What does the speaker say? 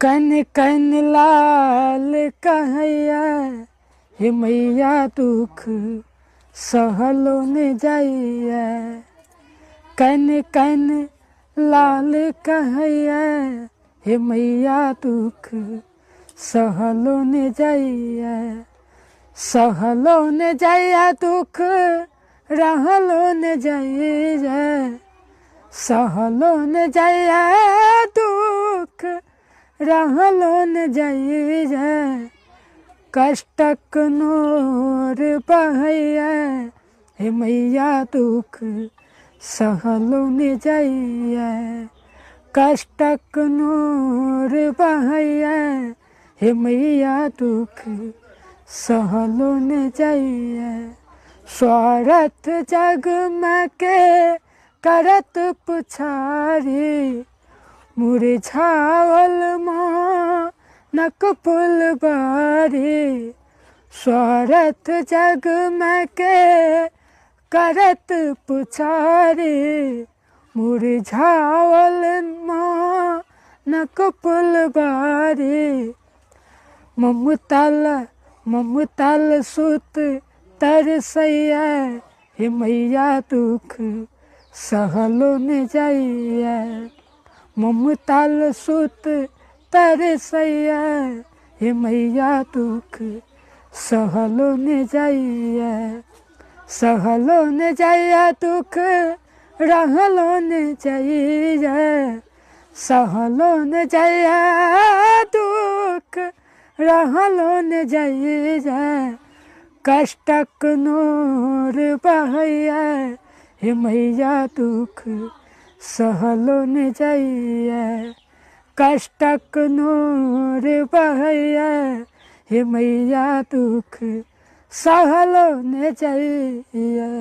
कन कन लाल कहैया हे मैया दुख सहलो न जाइया। कन कन लाल कहैया हे मैया दुख सहलो न जाइया। सहलो न जाइया दुख रहलो न जाइया। सहलो न जाइया दुख रहलो न जाइया। कष्टक नोर बहैया हे मैया दुख सहलो न जाइया। कष्टक नोर बहैया हे मैया दुख सहलो न जाइया। स्वार्थ जग में के करत पुछारी मुरझावल मानक फुलबारी। स्वार्थ जग में के करत पुछारी मुरझावल मानक फुलबारी। ममतल सुत तरसैया हे मैया दुख सहलो न जाइया। ममतल सुत तरसैया हे मैया दुख सहलो न जाइया। सहलो न जाइया दुख रहलो न जाइया। सहलो न जाइया दुख रहलो न जाइया। कष्टक नोर बहैया हे मैया दुख सहलो न जाइया। कष्टक नोर बहैया हे मैया दुख सहलो न जाइया।